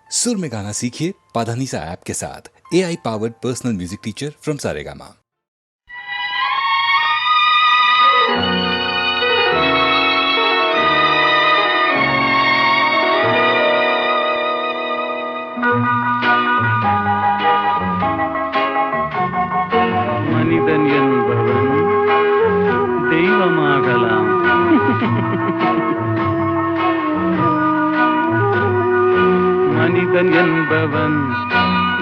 सुर में गाना सीखिए पाधानीसा ऐप के साथ। AI powered personal music teacher from Saregama. மனிதன் என்பவன் தெய்வமாகலாம். மனிதன் என்பவன்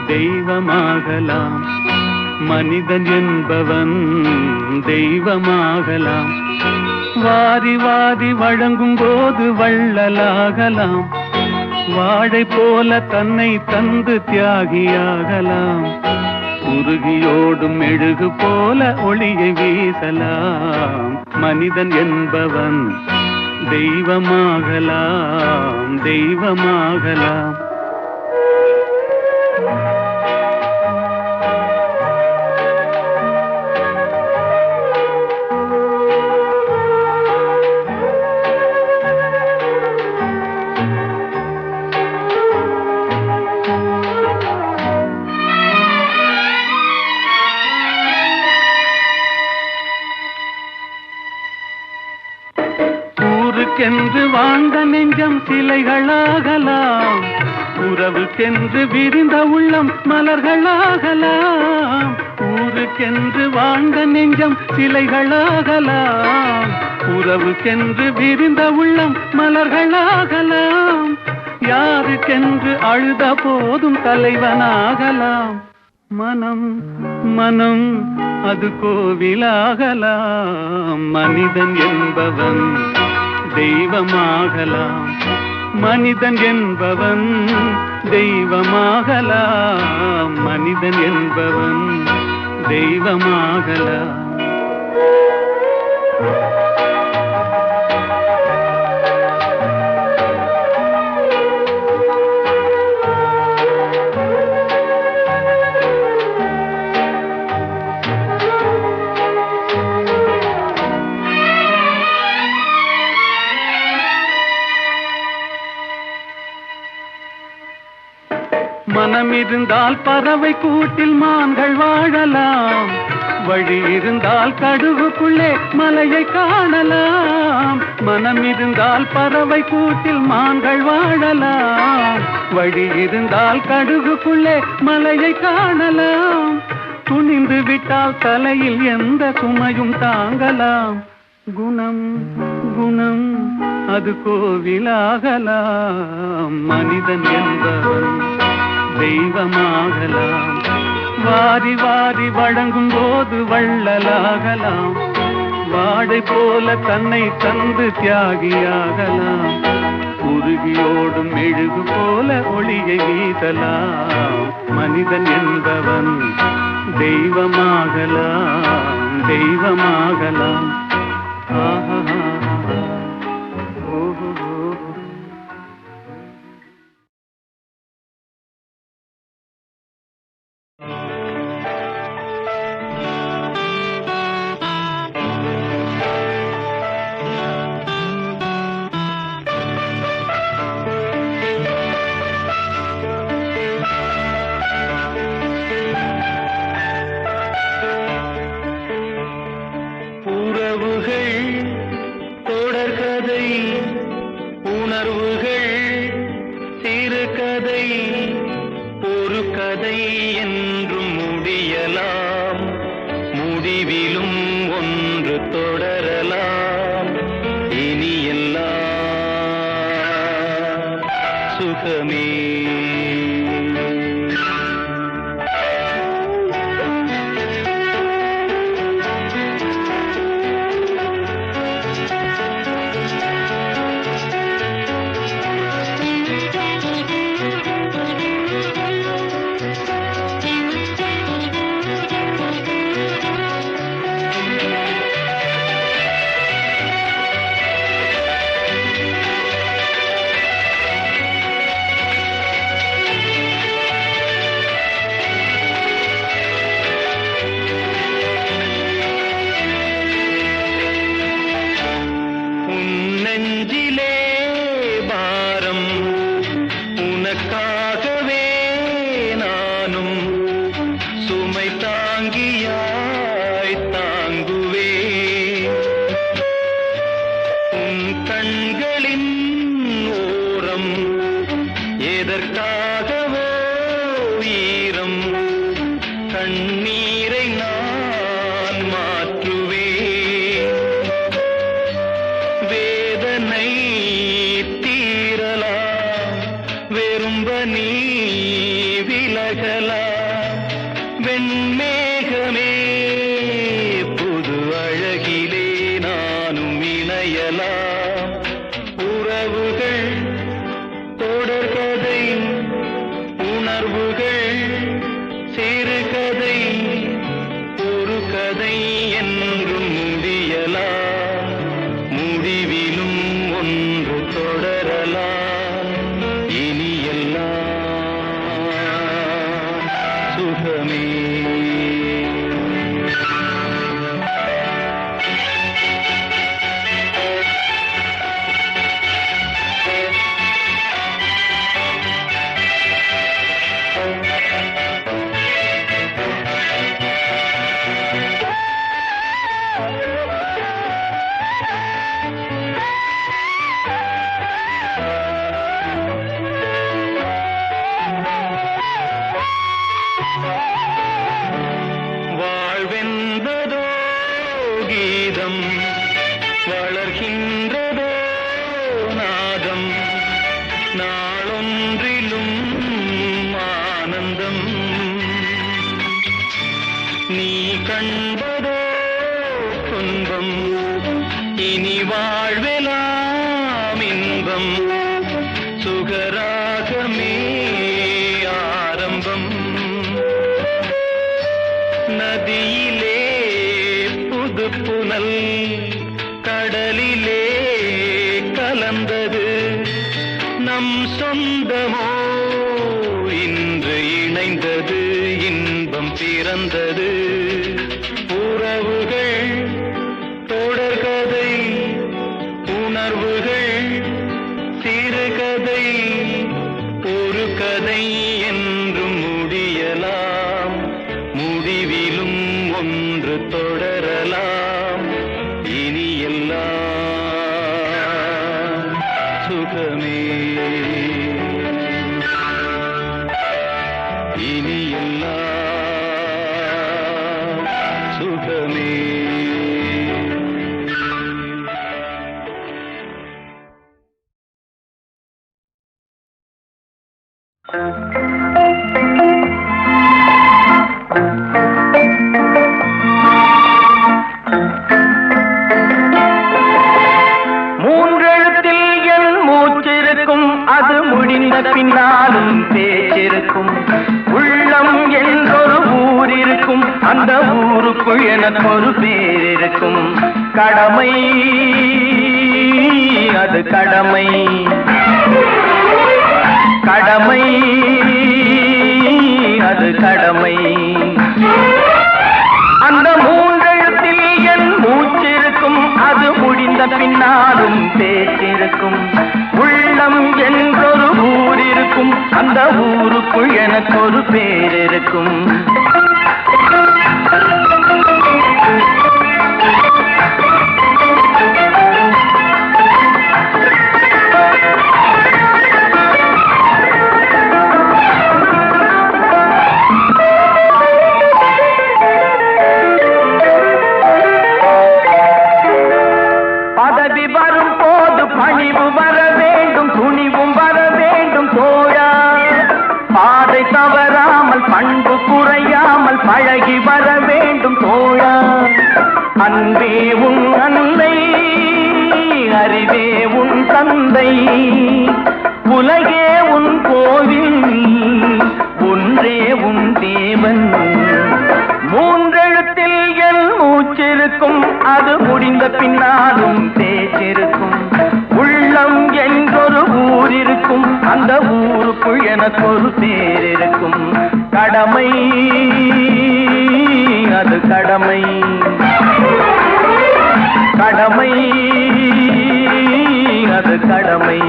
தெய்வமாகலாம். மனிதன் என்பவன் தெய்வமாகலாம். வாரி வாரி வழங்கும் போது வள்ளலாகலாம். வாழை போல தன்னை தந்து தியாகியாகலாம். உருகியோடும் மெழுகு போல ஒளியை வீசலாம். மனிதன் என்பவன் தெய்வமாகலாம், தெய்வமாகலாம். ஊருக்கென்று வாழ்ந்த நெஞ்சம் சிலைகளாகலாம். உறவுக்கென்று விரிந்த உள்ளம் மலர்களாகலாம். ஊருக்கென்று வாழ்ந்த நெஞ்சம் சிலைகளாகலாம். உறவுக்கென்று விரிந்த உள்ளம் மலர்களாகலாம். யாருக்கென்று அழுத போதும் தலைவனாகலாம். மனம் மனம் அது கோவிலாகலாம். மனிதன் என்பவன் தெய்வமாகலாம். மனிதன் என்பவன் தெய்வமாகலாம். மனிதன் என்பவன் தெய்வமாகலாம். மனம் இருந்தால் பறவை கூட்டில் மான்கள் வாழலாம். வழி இருந்தால் கடுகுக்குள்ளே மலையை காணலாம். மனம் இருந்தால் பறவை கூட்டில் மான்கள் வாழலாம். வழி இருந்தால் கடுகுக்குள்ளே மலையை காணலாம். துணிந்து விட்டால் தலையில் எந்த சுமையும் தாங்கலாம். குணம் குணம் அது கோவிலாகலாம். மனிதன் என்பவன் தெய்வமாகலாம். வாரி வாரி வழங்கும் போது வள்ளலாகலாம். வாடை போல தன்னை தந்து தியாகியாகலாம். உருகியோடும் மெழுகு போல ஒளியை வீசலாம். மனிதன் என்பவன் தெய்வமாகலாம், தெய்வமாகலாம். ஆஹா ஓஹோ. உனக்காகவே நானும் சுமை தாங்கியாய் தாங்குவே உன் கண்களின் ஓரம் எதற்காகவோ ஈரம் கண்ணீரை நான் மாற்றுவேன் வேதனை தீரலாம் வெறும்ப நீ விலகலாம் வெண்மேகமே புது அழகிலே நானும் இணையலாம் உறவுகள் தொடர்கதை உணர்வுகள் சிறுகதை ஒரு கதை என்றும் முடியலாம் முடிவிலும் ஒன்று தொடரலாம் இனி எல்லாம் சுகமே வாழ்வென்பதோ கீதம் வளர்கின்றதோ நாதம் நாளொன்றிலும் ஆனந்தம் நீ கண்பதோ துன்பம் இனி வாழ்வெலாம் இன்பம் சுகராகமே ஆரம்பம் நதியிலே புது புனல் கடலிலே கலந்தது நம் சொந்தமோ இன்று இணைந்தது இன்பம் பிறந்தது உறவுகள் தொடர்கதை உணர்வுகள் சிறுகதை ஒரு கதை என்றும் முடியலாம் முடிவிலும் ஒன்று தொடரலாம் இனி எல்லாம் சுகமே இனி எல்லாம் சுகமே மூன்றெழுத்தில் என் மூச்சிருக்கும் அது முடிந்த பின்னாலும் பேச்சிருக்கும் உள்ளம் என்றொரு ஊர் இருக்கும் அந்த ஊருக்குள் எனக்கு ஒரு பேர் இருக்கும் கடமை அது கடமை கடமை அது கடமை அந்த மூன்றெழுத்தில் என் மூச்சிருக்கும் அது முடிந்த பின்னாலும் பேச்சிருக்கும் உள்ளம் என்றொரு ஊர் இருக்கும் அந்த ஊருக்குள் எனக்கு ஒரு பேர் இருக்கும் பழகி வர வேண்டும் தோழா அன்பே உன் அன்னை அறிவே உன் தந்தை உலகே உன் கோவில் ஒன்றே உன் தேவன் மூன்றெழுத்தில் என் மூச்சிருக்கும் அது முடிந்த பின்னாலும் பேச்சிருக்கும் உள்ளம் என்றொரு ஊர் இருக்கும் அந்த ஊருக்குள் எனக்கு ஒரு பேர் இருக்கும் கடமை அது கடமை கடமை அது கடமை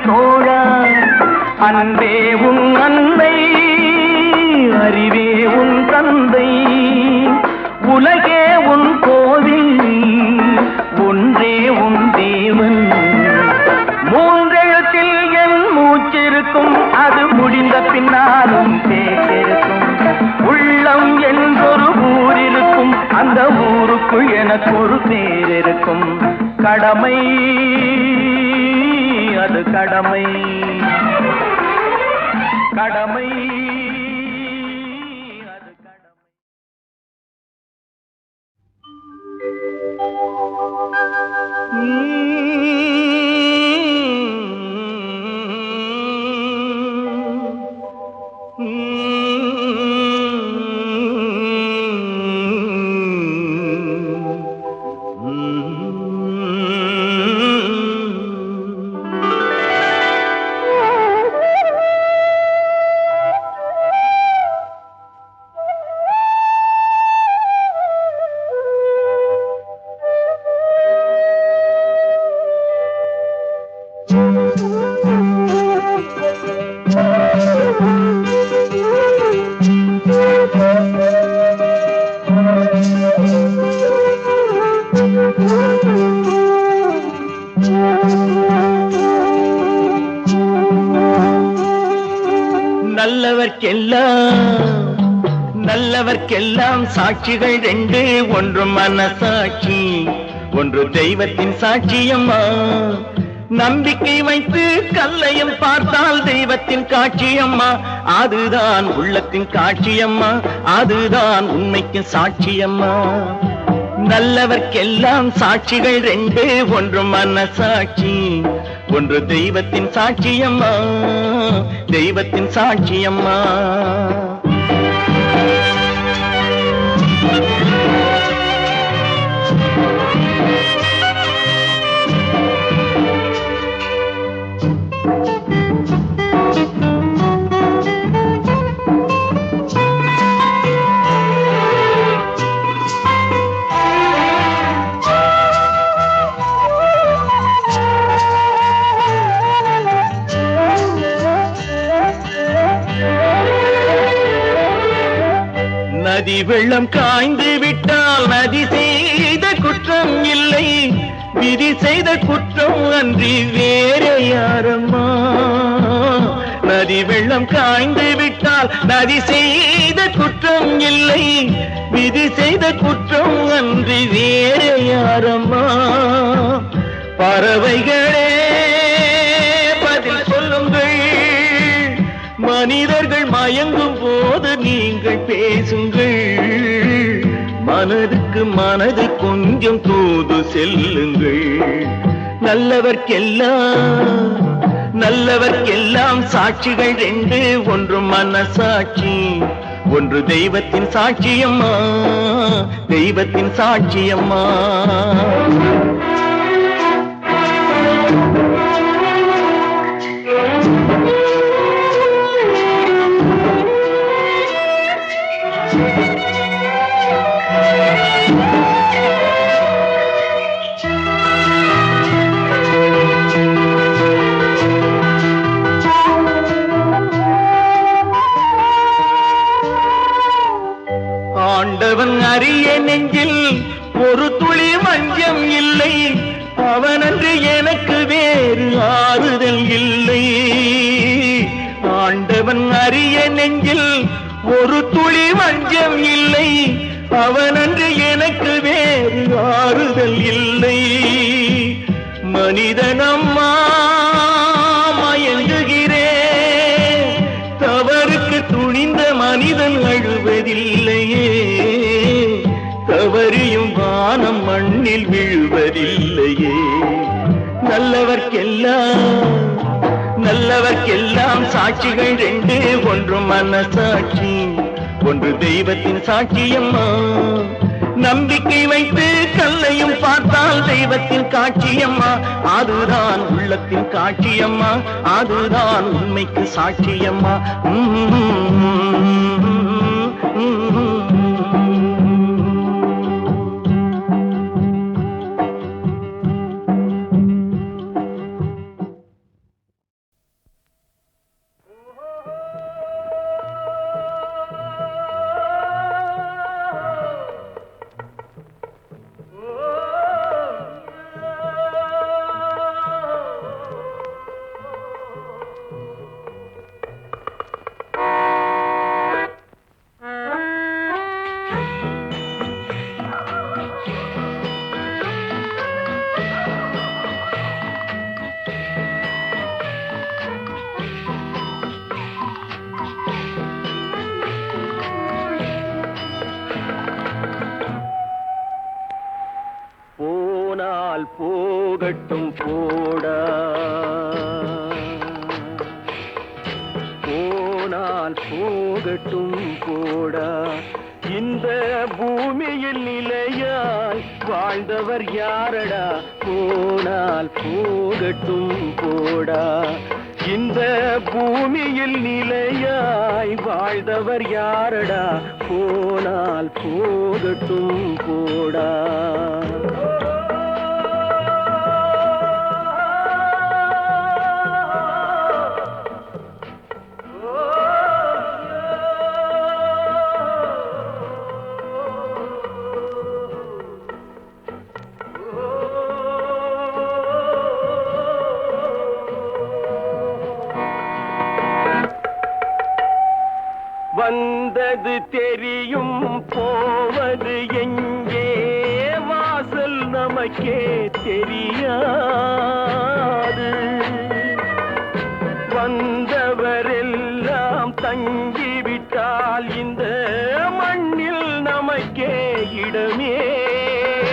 தோழா அன்பே உன் அன்னை அறிவே உன் தந்தை உலகே உன் கோவில் ஒன்றே உன் தேவன் மூன்றெழுத்தில் என் மூச்சிருக்கும் அது முடிந்த பின்னாலும் பேச்சிருக்கும் உள்ளம் என்றொரு ஊர் இருக்கும் அந்த ஊருக்குள் எனக்கு ஒரு பேர் இருக்கும் கடமை அது கடமை கடமை அது கடமை நல்லவர்க்கெல்லாம் சாட்சிகள் ரெண்டு ஒன்று மனசாட்சி ஒன்று தெய்வத்தின் சாட்சியம்மா நம்பிக்கை வைத்து கல்லையும் பார்த்தால் தெய்வத்தின் காட்சியம்மா அதுதான் உள்ளத்தின் காட்சியம்மா அதுதான் உண்மைக்கு சாட்சியம்மா நல்லவர்க்கெல்லாம் சாட்சிகள் ரெண்டு ஒன்று மனசாட்சி ஒன்று தெய்வத்தின் சாட்சியம்மா தெய்வத்தின் சாட்சியம்மா நதி வெள்ளம் காய்ந்து விட்டால் நதி செய்த குற்றம் இல்லை விதி செய்த குற்றம் அன்றி வேற யாரம்மா நதி வெள்ளம் காய்ந்து விட்டால் நதி செய்த குற்றம் இல்லை விதி செய்த குற்றம் அன்றி வேற யாரம்மா பறவைகளே பதில் சொல்லுங்கள் மனிதர்கள் மயங்கும் போது நீங்கள் பேசுங்கள் மனதுக்கு மனதை கொஞ்சம் தூது செல்லுங்கள் நல்லவர்க்கெல்லாம் சாட்சிகள் ரெண்டு ஒன்று மனசாட்சி ஒன்று தெய்வத்தின் சாட்சியம்மா தெய்வத்தின் சாட்சியம்மா ஆண்டவன் அறிய நெஞ்சில் ஒரு துளி வஞ்சம் இல்லை அவனன்று எனக்கு வேறு ஆறுதல் இல்லை ஆண்டவன் அறிய நெஞ்சில் ஒரு துளி வஞ்சம் இல்லை அவனன்று எனக்கு வேறு ஆறுதல் இல்லை மனிதனம்மா மயங்குகிறேன் தவறுக்கு துணிந்த மனிதன் அழுவதில்லையே தவறியும் வானம் மண்ணில் விழுவதில்லையே நல்லவர்க்கெல்லாம் சாட்சிகள் ரெண்டு ஒன்று மனசாட்சி ஒன்று தெய்வத்தின் சாட்சியம்மா நம்பிக்கை வைத்து கல்லையும் பார்த்தால் தெய்வத்தின் காட்சியம்மா அதுதான் உள்ளத்தின் காட்சியம்மா அதுதான் உண்மைக்கு சாட்சியம்மா போகட்டும் போடா போனால் போகட்டும் போடா இந்த பூமியில் நிலையாய் வாழ்ந்தவர் யாரடா போனால் போகட்டும் போடா இந்த பூமியில் நிலையாய் வாழ்ந்தவர் யாரடா போனால் போகட்டும் போடா வந்தது தெரியும் போவது எங்கே வாசல் நமக்கே தெரியாது வந்தவரெல்லாம் தங்கிவிட்டால் இந்த மண்ணில் நமக்கே இடமேது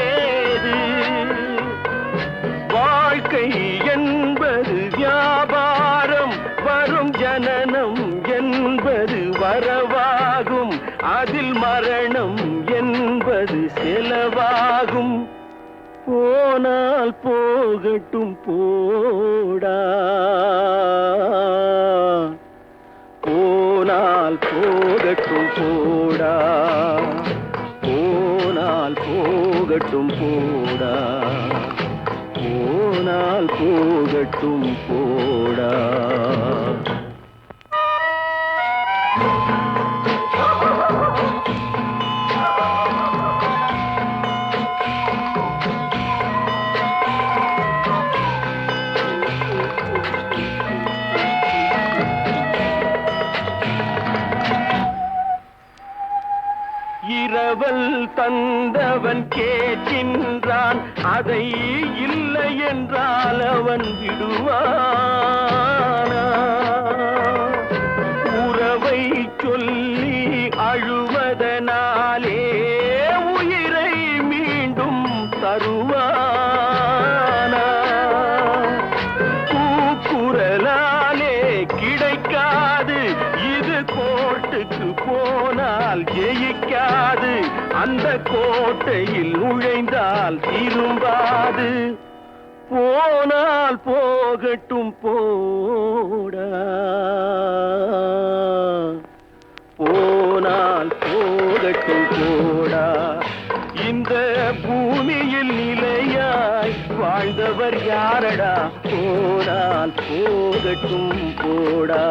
வாழ்க்கை என்பது வியாபாரம் வரும் ஜனனம் என்பது வரவாகும் அதில் மரணம் என்பது செலவாகும் போனால் போகட்டும் போடா போனால் போகட்டும் போடா போனால் போகட்டும் போடா போனால் போகட்டும் போடா இரவல் தந்தவன் கேட்கின்றான் அதை இல்லை என்றால் அவன் விடுவானா உறவை சொல்லி அழுவதனாலே உயிரை மீண்டும் தருவானா கூக்குரலாலே கிடைக்காது இது கோர்ட்டுக்கு போனால் ஜெயிக்காது அந்த கோட்டையில் நுழைந்தால் திரும்பாது போனால் போகட்டும் போடா போனால் போகட்டும் போடா இந்த பூமியில் நிலையாய் வாழ்ந்தவர் யாரடா போனால் போகட்டும் போடா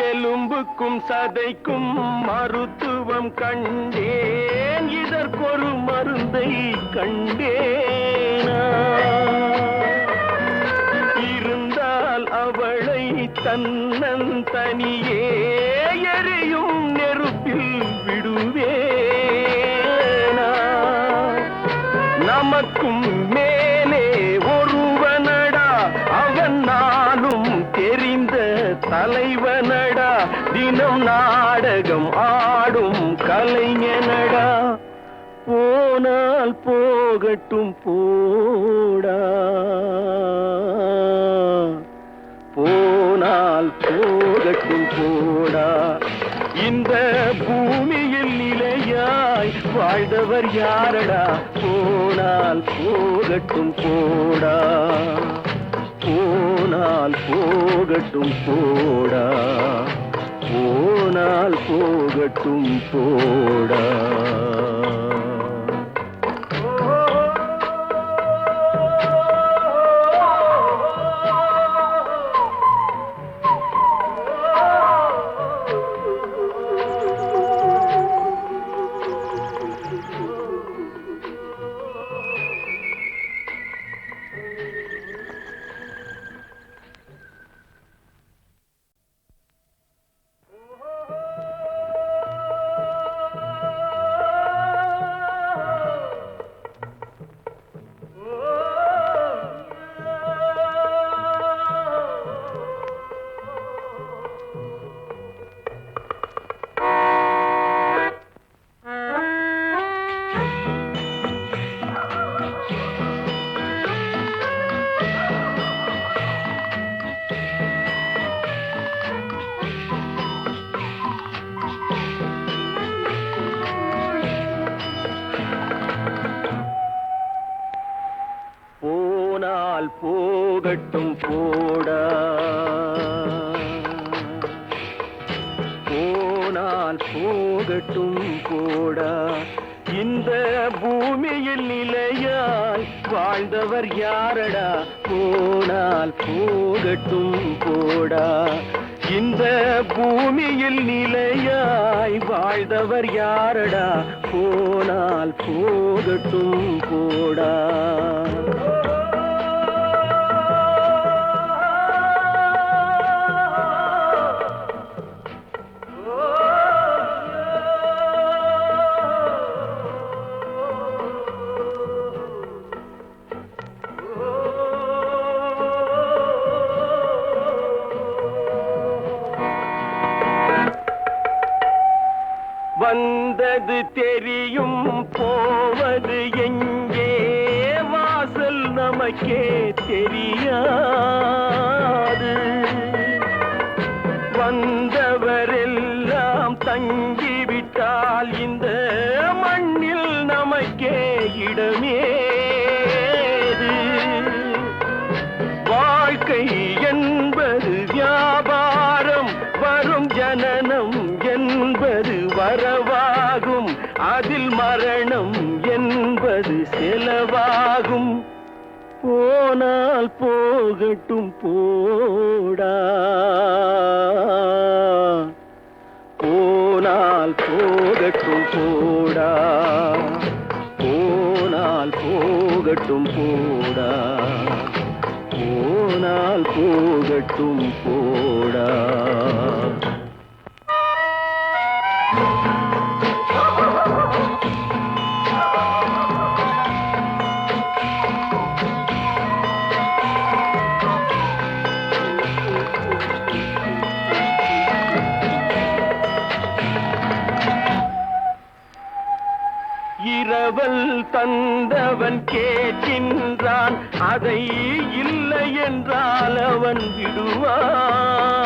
எலும்புக்கும் சதைக்கும் மருத்துவம் கண்டேன் இதற்கொரு மருந்தை கண்டேனா இருந்தால் அவளை தன்னந்தனியே எரியும் நெருப்பில் விடுவேனா நமக்கும் மேலே ஒருவனடா அவன் நானும் தெரிந்த தலைவனடா தினம் நாடகம் ஆடும் கலைஞனடா போனால் போகட்டும் போடா போனால் போகட்டும் போடா இந்த பூமியில் நிலையாய் வாழ்ந்தவர் யாரடா போனால் போகட்டும் போடா போனால் போகட்டும் போடா போனால் போகட்டும் போடா போகட்டும் போடா, போனால் போகட்டும் போடா. இந்த பூமியில் நிலையாய் வாழ்ந்தவர் யாரடா, போனால் போகட்டும் போடா. இந்த பூமியில் நிலையாய் வாழ்ந்தவர் யாரடா, போனால் போகட்டும் போடா. வந்தது தெரியும் போவது எங்கே, வாசல் நமக்கே தெரியாது. வந்தவரெல்லாம் தங்கிவிட்டால் இந்த மண்ணில் நமக்கே இடமேது. வாழ்க்கை என்பது வியாபாரம், வரும் ஜனனம் என்பது வரவாகும், அதில் மரணம் என்பது செலவாகும். போனால் போகட்டும் போடா, போனால் போகட்டும் போடா, போனால் போகட்டும் போடா, போனால் போகட்டும் போடா. இரவல் தந்தவன் கேட்கின்றான், அதை இல்லை என்றால் அவன் விடுவானா?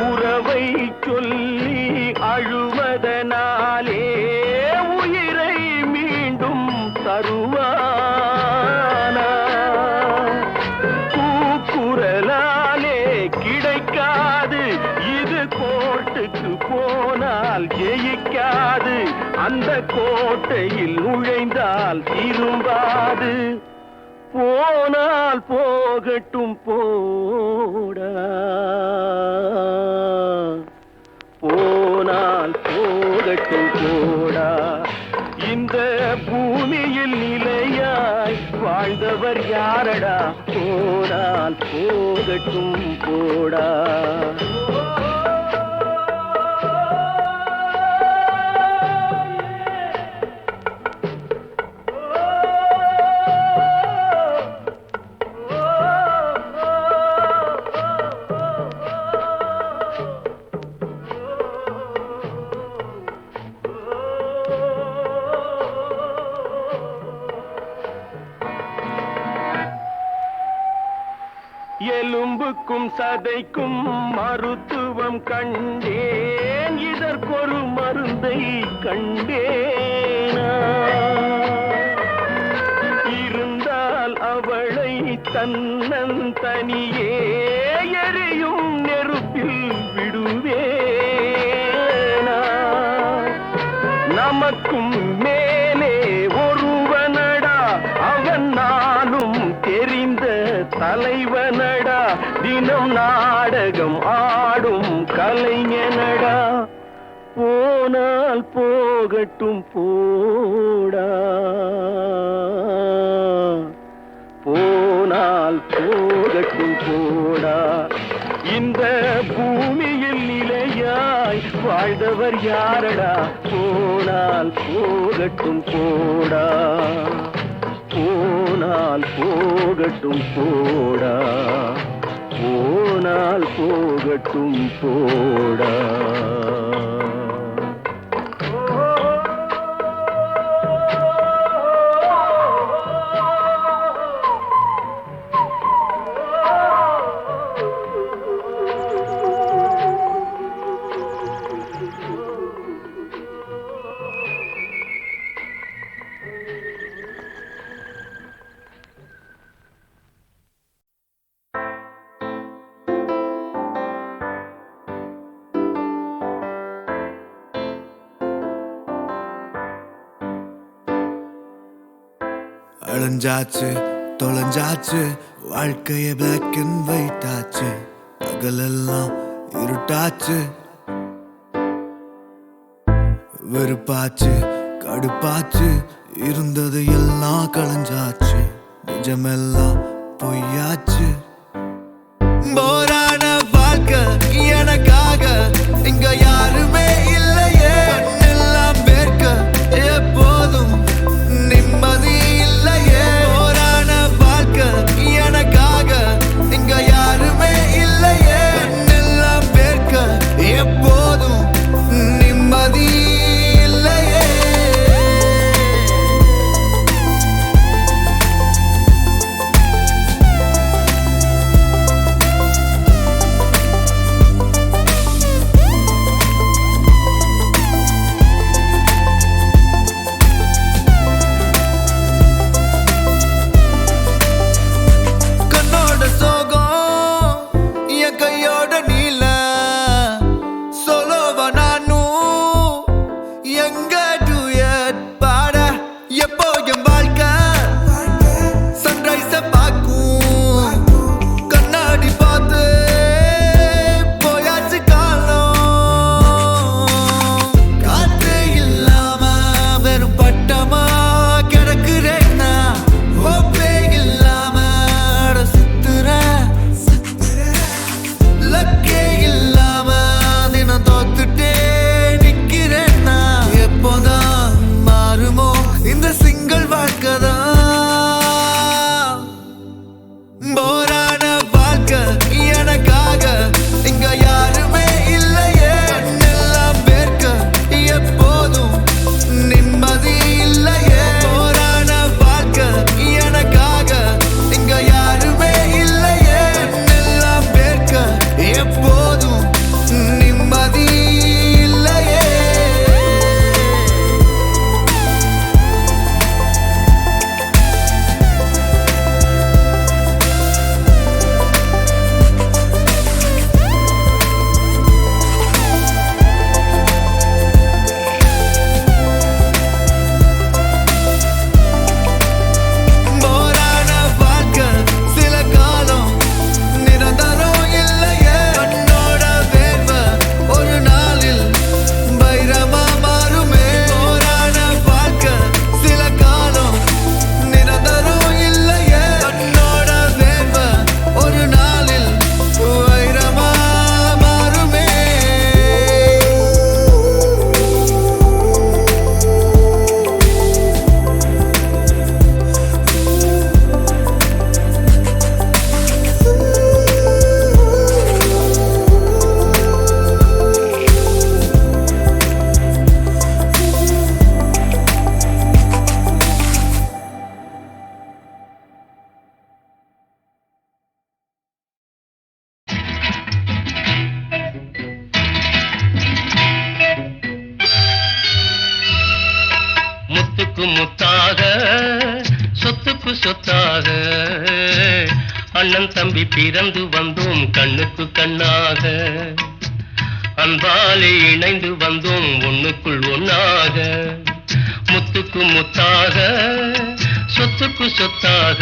உறவை சொல்லி அழுவதனாலே உயிரை மீண்டும் தருவானா? கூக்குரலாலே கிடைக்காது, இது கோர்ட்டுக்கு போனால் ஜெயிக்காது, அந்த கோட்டையில் நுழைந்தால் திரும்பாது. போனால் போகட்டும் போடா, போனால் போகட்டும் போடா. இந்த பூமியில் நிலையாய் வாழ்ந்தவர் யாரடா, போனால் போகட்டும் போடா. எலும்புக்கும் சதைக்கும் மருத்துவம் கண்டேன், இதற்கொரு மருந்தை கண்டேனா? இருந்தால் அவளை தன்னந்தனியே எரியும் நெருப்பில் விடுவேனா? நமக்கும் மேலே ஒருவனடா, அவன் நானும் தெரிந்த தலைவனடா, தினம் நாடகம் ஆடும் கலைஞனடா. போனால் போகட்டும் போடா, போனால் போகட்டும் போடா. இந்த பூமியில் நிலையாய் வாழ்ந்தவர் யாரடா, போனால் போகட்டும் போடா, போனால் போகட்டும் போடா, போனால் போகட்டும் போடா. இழஞ்சாச்சு தொலைஞ்சாச்சு வாழ்க்கைய பிளாக் அண்ட் ஒயிட் ஆச்சு பகலெல்லாம் இருட்டாச்சு வெறுப்பாச்சு கடுப்பாச்சு இருந்தது எல்லாம் களைஞ்சாச்சு நிஜமெல்லாம் பொய்யாச்சு போரான வாழ்க்கை எனக்காக இங்க யாருமே இல்லையே எல்லாம் பேர்க்க எப்போதும் நிம்மதி இல்லையே போரான வாழ்க்கை எனக்காக இங்க யாருமே இல்லையே எல்லாம் பேர்க்க எப்போதும் நிம்மதி இல்லையே கண்ணோட சோகம் என் கையோட நீல சோலோவா நானும் எங்க டூயட் பாட எப்போ என் வாழ்க்கை சன்ரைஸ பார்க்கும் கண்ணாடி பார்த்து போயாச்சு காலம் காத்து இல்லாம வெறும் பட்டமா கிடக்குறேன்னா ஒப்பே இல்லாம அட சுத்துறேன் லக்கே இல்லாம தினம் தோத்துட்டே நிக்கிறேன்னா எப்போதான் மாறுமோ இந்த சிங்கிள் வாழ்க்கைதான் போரான வாழ்க்கை எனக்காக இங்க யாருமே இல்லையே எல்லாம் பேர்க்க எப்போதும் நிம்மதி இல்லையே போரான வாழ்க்கை எனக்காக இங்க யாருமே இல்லையே எல்லாம் பேர்க்க எப்போதும் நிம்மதி இல்லையே போரான வாழ்க்கை சில காலம் நிரந்தரம் இல்லையே கண்ணோட வேர்வை ஒரு நாளில் வைரமா மாறுமே போரான வாழ்க்கை சில காலம் நிரந்தரம் இல்லையே கண்ணோட வேர்வை ஒரு நாளில் வைரமா மாறுமே முத்துக்கு முத்தாக சொத்துக்கு சொத்தாக அண்ணன் தம்பி பிறந்து வந்தோம் கண்ணுக்கு கண்ணாக அன்பாலே இணைந்து வந்தோம் ஒண்ணுக்குள் ஒண்ணாக முத்துக்கு முத்தாக சொத்துக்கு சொத்தாக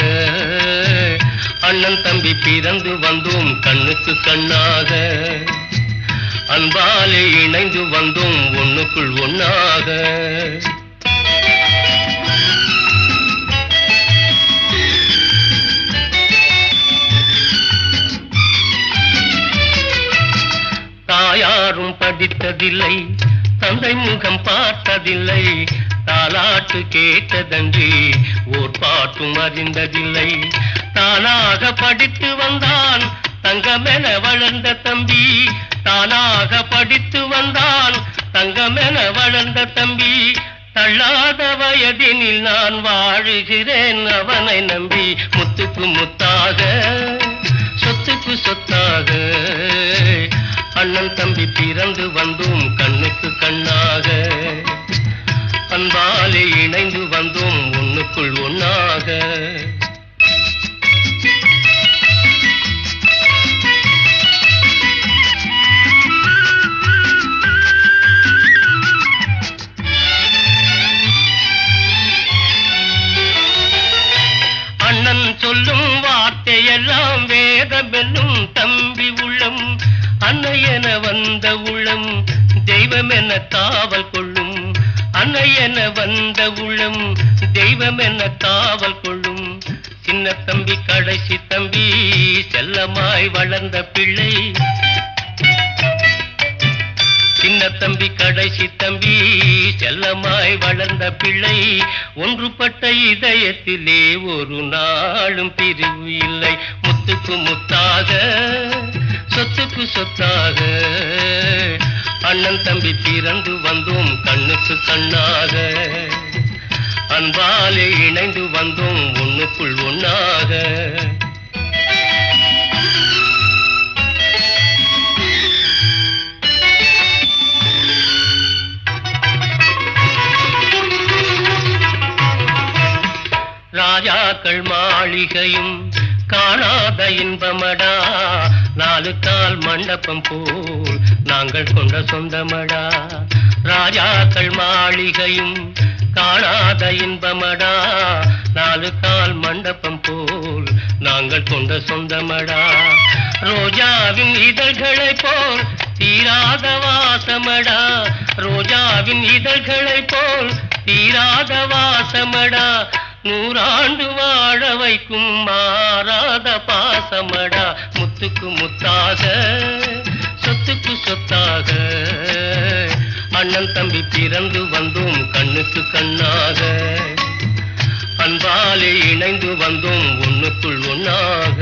அண்ணன் தம்பி பிறந்து வந்தோம் கண்ணுக்கு கண்ணாக அன்பாலே இணைந்து வந்தோம் ஒண்ணுக்குள் ஒண்ணாக தாயாரும் படித்ததில்லை தந்தை முகம் பார்த்ததில்லை தாலாட்டு கேட்டதன்றி ஓர் பாட்டும் அறிந்ததில்லை தானாக படித்து வந்தான் தங்கமென வளர்ந்த தம்பி தானாக படித்து வந்தான் தங்கமென வளர்ந்த தம்பி தள்ளாத வயதினில் நான் வாழுகிறேன் அவனை நம்பி முத்துக்கு முத்தாக சொத்துக்கு சொத்தாக அண்ணன் தம்பி பிறந்து வந்தோம் கண்ணுக்கு கண்ணாக அன்பாலே இணைந்து வந்தோம் ஒண்ணுக்குள் ஒண்ணாக அன்னை என வந்த உளம் தெய்வம் என காவல் கொள்ளும். அன்னை என வந்த உளம் தெய்வம் என காவல் கொள்ளும். சின்ன தம்பி கடைசி தம்பி செல்லமாய் வளர்ந்த பிள்ளை. சின்ன தம்பி கடைசி தம்பி செல்லமாய் வளர்ந்த பிள்ளை. ஒன்றுபட்ட இதயத்திலே ஒரு நாளும் பிரிவு இல்லை. முத்துக்கு முத்தாக சொத்துக்கு சொத்தாக அண்ணன் தம்பி பிறந்து வந்தோம் கண்ணுக்கு கண்ணாக. அன்பாலே இணைந்து வந்தோம் ஒண்ணுக்குள் ஒண்ணாக. ராஜாக்கள் மாளிகையும் காணாத இன்பமடா. 4 கால் மண்டபம் போல் நாங்கள் கொண்ட சொந்தமடா. ராஜாக்கள் மாளிகையும் காணாத இன்பமடா. 4 கால் மண்டபம் போல் நாங்கள் கொண்ட சொந்தமடா. ரோஜாவின் இதழ்களை போல் தீராத வாசமடா. ரோஜாவின் இதழ்களை போல் தீராத வாசமடா. 100 ஆண்டு வாழ வைக்கும் மாறாத பாசமடா. முத்துக்கு முத்தாக சொத்துக்கு சொத்தாக அண்ணன் தம்பி பிறந்து வந்தோம் கண்ணுக்கு கண்ணாக. அன்பாலே இணைந்து வந்தோம் ஒண்ணுக்குள் ஒண்ணாக.